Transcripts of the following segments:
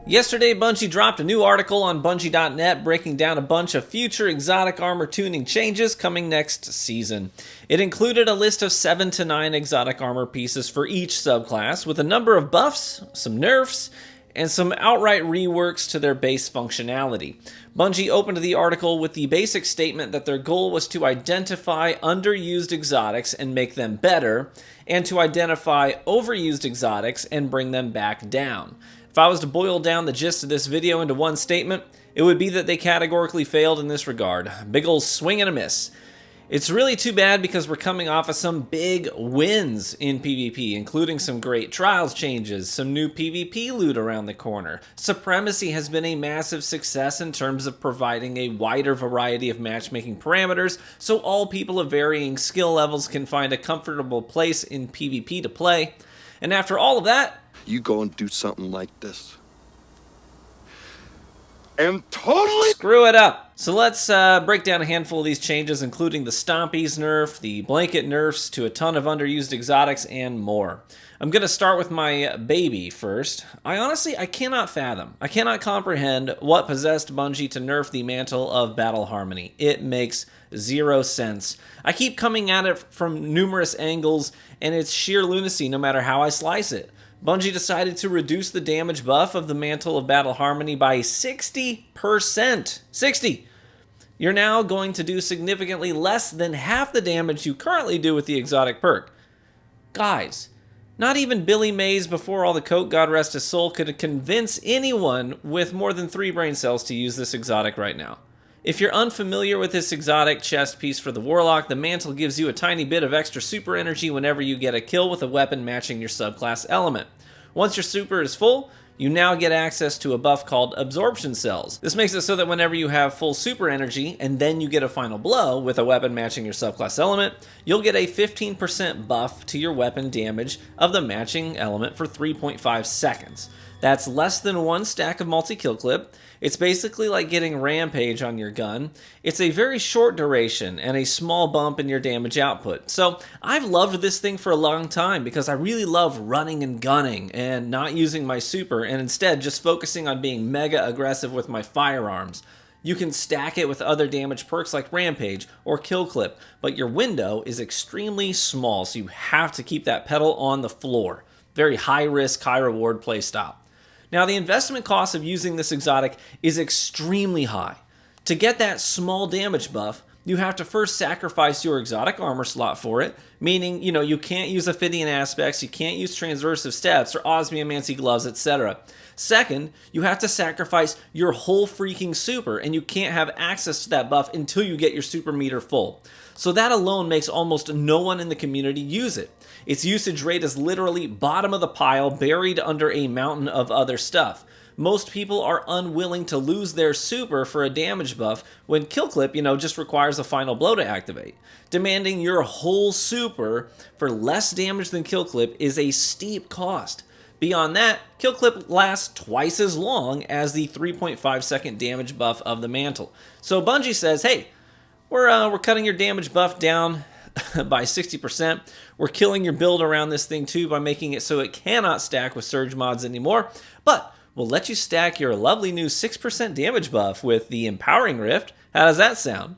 Yesterday, Bungie dropped a new article on Bungie.net breaking down a bunch of future exotic armor tuning changes coming next season. It included a list of 7 to 9 exotic armor pieces for each subclass, with a number of buffs, some nerfs, and some outright reworks to their base functionality. Bungie opened the article with the basic statement that their goal was to identify underused exotics and make them better, and to identify overused exotics and bring them back down. If I was to boil down the gist of this video into one statement, it would be that they categorically failed in this regard. Big ol' swing and a miss. It's really too bad because we're coming off of some big wins in PvP, including some great trials changes, some new PvP loot around the corner. Supremacy has been a massive success in terms of providing a wider variety of matchmaking parameters, so all people of varying skill levels can find a comfortable place in PvP to play. And after all of that, you go and do something like this and totally screw it up. So let's break down a handful of these changes, including the Stompies nerf, the blanket nerfs to a ton of underused exotics, and more. I'm going to start with my baby first. I cannot fathom, I cannot comprehend what possessed Bungie to nerf the Mantle of Battle Harmony. It makes zero sense. I keep coming at it from numerous angles, and it's sheer lunacy no matter how I slice it. Bungie decided to reduce the damage buff of the Mantle of Battle Harmony by 60%. 60! You're now going to do significantly less than half the damage you currently do with the exotic perk. Guys, not even Billy Mays before all the coke, God rest his soul, could convince anyone with more than 3 brain cells to use this exotic right now. If you're unfamiliar with this exotic chest piece for the Warlock, the Mantle gives you a tiny bit of extra super energy whenever you get a kill with a weapon matching your subclass element. Once your super is full, you now get access to a buff called Absorption Cells. This makes it so that whenever you have full super energy, and then you get a final blow with a weapon matching your subclass element, you'll get a 15% buff to your weapon damage of the matching element for 3.5 seconds. That's less than 1 stack of multi-kill clip. It's basically like getting Rampage on your gun. It's a very short duration and a small bump in your damage output. So I've loved this thing for a long time because I really love running and gunning and not using my super and instead just focusing on being mega aggressive with my firearms. You can stack it with other damage perks like Rampage or Kill Clip, but your window is extremely small, so you have to keep that pedal on the floor. Very high risk, high reward playstyle. Now, the investment cost of using this exotic is extremely high. To get that small damage buff, you have to first sacrifice your exotic armor slot for it, meaning, you can't use Ophidian aspects, you can't use transversive steps or osmiomancy gloves, etc. Second, you have to sacrifice your whole freaking super, and you can't have access to that buff until you get your super meter full. So that alone makes almost no one in the community use it. Its usage rate is literally bottom of the pile, buried under a mountain of other stuff. Most people are unwilling to lose their super for a damage buff when Kill Clip, just requires a final blow to activate. Demanding your whole super for less damage than Kill Clip is a steep cost. Beyond that, Kill Clip lasts twice as long as the 3.5 second damage buff of the Mantle. So Bungie says, hey, we're cutting your damage buff down by 60%. We're killing your build around this thing too by making it so it cannot stack with surge mods anymore, but we'll let you stack your lovely new 6% damage buff with the Empowering Rift. How does that sound?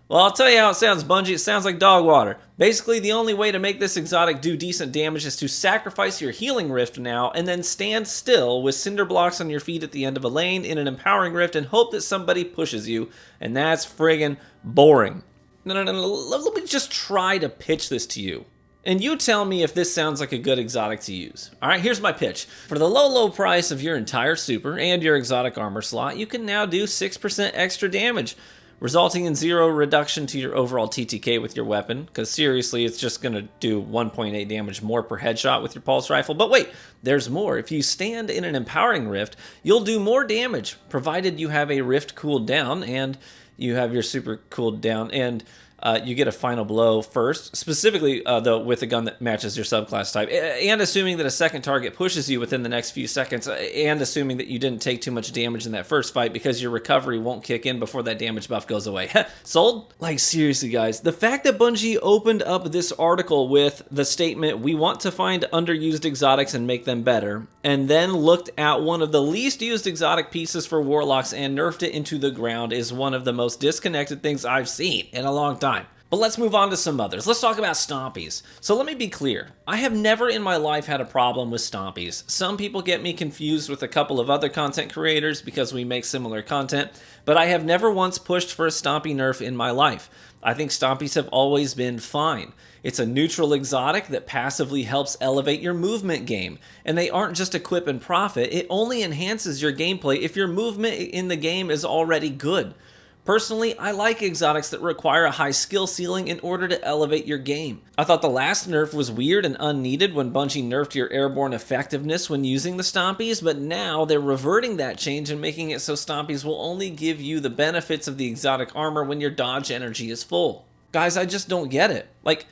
Well, I'll tell you how it sounds, Bungie. It sounds like dog water. Basically, the only way to make this exotic do decent damage is to sacrifice your Healing Rift now and then stand still with cinder blocks on your feet at the end of a lane in an Empowering Rift and hope that somebody pushes you, and that's friggin' boring. No, let me just try to pitch this to you. And you tell me if this sounds like a good exotic to use. Alright, here's my pitch. For the low price of your entire super and your exotic armor slot, you can now do 6% extra damage, resulting in 0 reduction to your overall TTK with your weapon, because seriously, it's just going to do 1.8 damage more per headshot with your pulse rifle. But wait, there's more. If you stand in an Empowering Rift, you'll do more damage, provided you have a Rift cooled down and you have your super cooled down, and you get a final blow first, specifically though with a gun that matches your subclass type, and assuming that a second target pushes you within the next few seconds, and assuming that you didn't take too much damage in that first fight because your recovery won't kick in before that damage buff goes away. Sold? Like, seriously, guys, the fact that Bungie opened up this article with the statement, "We want to find underused exotics and make them better," and then looked at one of the least used exotic pieces for warlocks and nerfed it into the ground is one of the most disconnected things I've seen in a long time. But let's move on to some others. Let's talk about Stompies. So let me be clear. I have never in my life had a problem with Stompies. Some people get me confused with a couple of other content creators because we make similar content, but I have never once pushed for a Stompy nerf in my life. I think Stompies have always been fine. It's a neutral exotic that passively helps elevate your movement game, and they aren't just equip and profit. It only enhances your gameplay if your movement in the game is already good. Personally, I like exotics that require a high skill ceiling in order to elevate your game. I thought the last nerf was weird and unneeded when Bungie nerfed your airborne effectiveness when using the Stompies, but now they're reverting that change and making it so Stompies will only give you the benefits of the exotic armor when your dodge energy is full. Guys, I just don't get it. Like,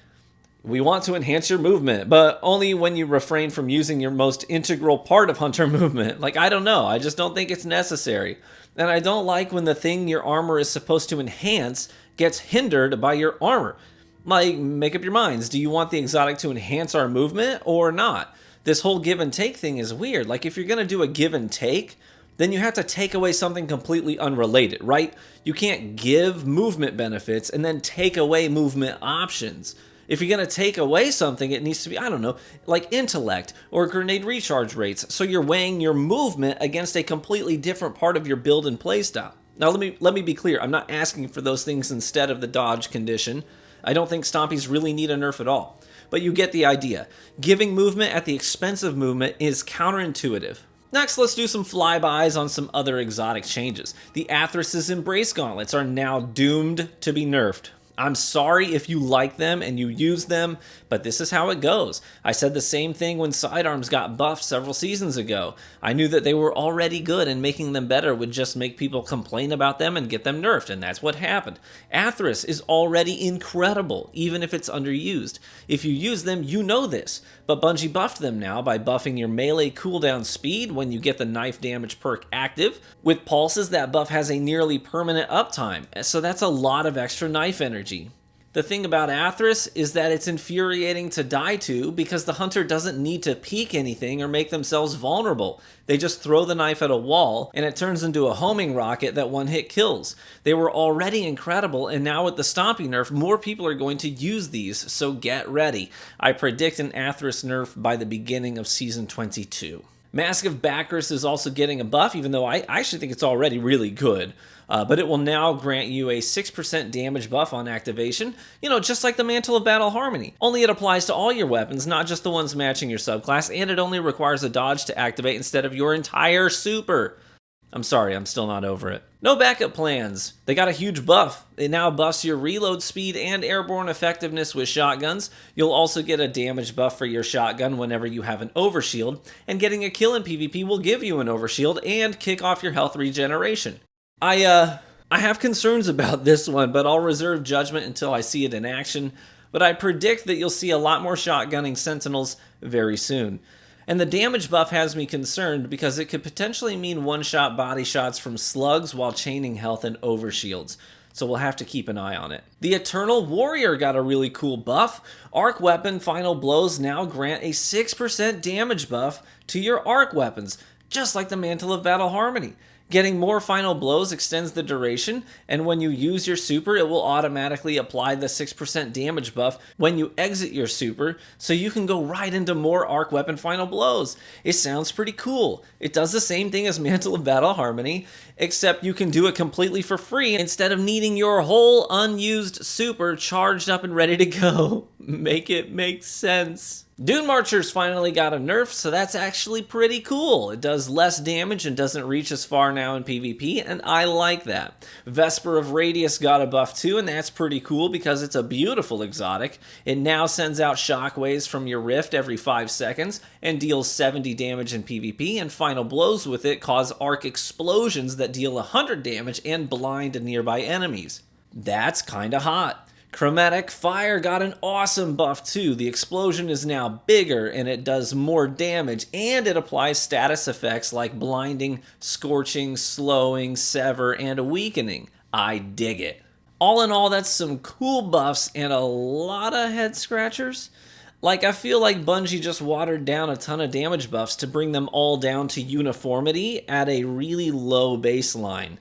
we want to enhance your movement, but only when you refrain from using your most integral part of hunter movement. Like, I don't know. I just don't think it's necessary. And I don't like when the thing your armor is supposed to enhance gets hindered by your armor. Like, make up your minds. Do you want the exotic to enhance our movement or not? This whole give and take thing is weird. Like, if you're going to do a give and take, then you have to take away something completely unrelated, right? You can't give movement benefits and then take away movement options. If you're going to take away something, it needs to be, I don't know, like intellect or grenade recharge rates. So you're weighing your movement against a completely different part of your build and playstyle. Now, let me be clear. I'm not asking for those things instead of the dodge condition. I don't think Stompies really need a nerf at all. But you get the idea. Giving movement at the expense of movement is counterintuitive. Next, let's do some flybys on some other exotic changes. The Athrus's Embrace Gauntlets are now doomed to be nerfed. I'm sorry if you like them and you use them, but this is how it goes. I said the same thing when sidearms got buffed several seasons ago. I knew that they were already good and making them better would just make people complain about them and get them nerfed, and that's what happened. Athrus is already incredible, even if it's underused. If you use them, you know this, but Bungie buffed them now by buffing your melee cooldown speed when you get the knife damage perk active. With pulses, that buff has a nearly permanent uptime, so that's a lot of extra knife energy. The thing about Athrus is that it's infuriating to die to because the hunter doesn't need to peek anything or make themselves vulnerable. They just throw the knife at a wall and it turns into a homing rocket that one hit kills. They were already incredible, and now with the Stompy nerf, more people are going to use these, so get ready. I predict an Athrus nerf by the beginning of Season 22. Mask of Bacchus is also getting a buff, even though I actually think it's already really good. But it will now grant you a 6% damage buff on activation, just like the Mantle of Battle Harmony. Only it applies to all your weapons, not just the ones matching your subclass, and it only requires a dodge to activate instead of your entire super. I'm sorry, I'm still not over it. No backup plans. They got a huge buff. It now buffs your reload speed and airborne effectiveness with shotguns. You'll also get a damage buff for your shotgun whenever you have an overshield, and getting a kill in PvP will give you an overshield and kick off your health regeneration. I have concerns about this one, but I'll reserve judgment until I see it in action. But I predict that you'll see a lot more shotgunning Sentinels very soon. And the damage buff has me concerned because it could potentially mean one-shot body shots from slugs while chaining health and overshields. So we'll have to keep an eye on it. The Eternal Warrior got a really cool buff. Arc Weapon Final Blows now grant a 6% damage buff to your arc weapons, just like the Mantle of Battle Harmony. Getting more final blows extends the duration, and when you use your super, it will automatically apply the 6% damage buff when you exit your super, so you can go right into more arc weapon final blows. It sounds pretty cool. It does the same thing as Mantle of Battle Harmony, except you can do it completely for free instead of needing your whole unused super charged up and ready to go. Make it make sense. Dune Marchers finally got a nerf, so that's actually pretty cool. It does less damage and doesn't reach as far now in PvP, and I like that. Vesper of Radius got a buff too, and that's pretty cool because it's a beautiful exotic. It now sends out shockwaves from your rift every 5 seconds and deals 70 damage in PvP, and final blows with it cause arc explosions that deal 100 damage and blind nearby enemies. That's kinda hot. Chromatic Fire got an awesome buff too. The explosion is now bigger and it does more damage, and it applies status effects like blinding, scorching, slowing, sever, and weakening. I dig it. All in all, that's some cool buffs and a lot of head scratchers. Like, I feel like Bungie just watered down a ton of damage buffs to bring them all down to uniformity at a really low baseline.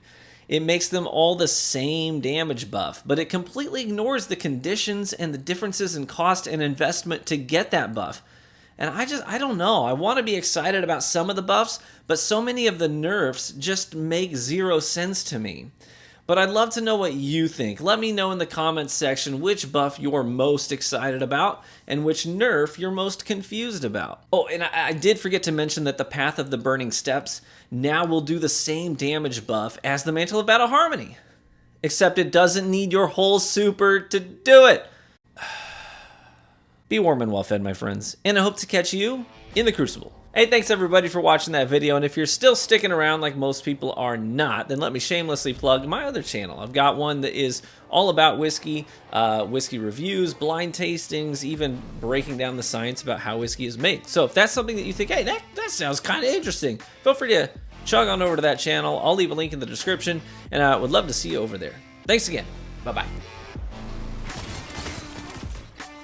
It makes them all the same damage buff, but it completely ignores the conditions and the differences in cost and investment to get that buff. And I don't know. I want to be excited about some of the buffs, but so many of the nerfs just make zero sense to me. But I'd love to know what you think. Let me know in the comments section which buff you're most excited about and which nerf you're most confused about. Oh, and I did forget to mention that the Path of the Burning Steps now will do the same damage buff as the Mantle of Battle Harmony. Except it doesn't need your whole super to do it. Be warm and well fed, my friends, and I hope to catch you in the Crucible. Hey, thanks everybody for watching that video, and if you're still sticking around like most people are not, then let me shamelessly plug my other channel. I've got one that is all about whiskey, whiskey reviews, blind tastings, even breaking down the science about how whiskey is made. So if that's something that you think, hey, that sounds kind of interesting, feel free to chug on over to that channel. I'll leave a link in the description, and I would love to see you over there. Thanks again. Bye-bye.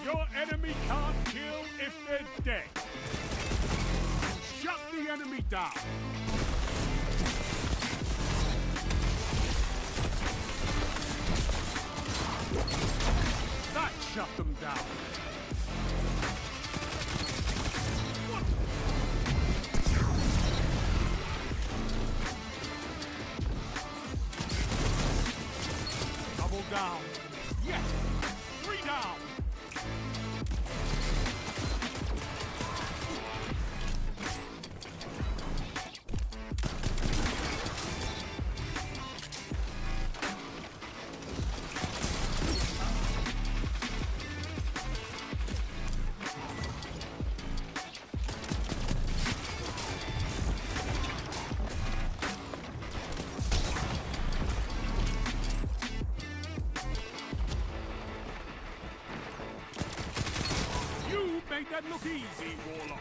Your enemy can't kill if they're dead. Shut the enemy down. That shut them down. Double down. Yes. 3 down. You made that look easy, Warlock.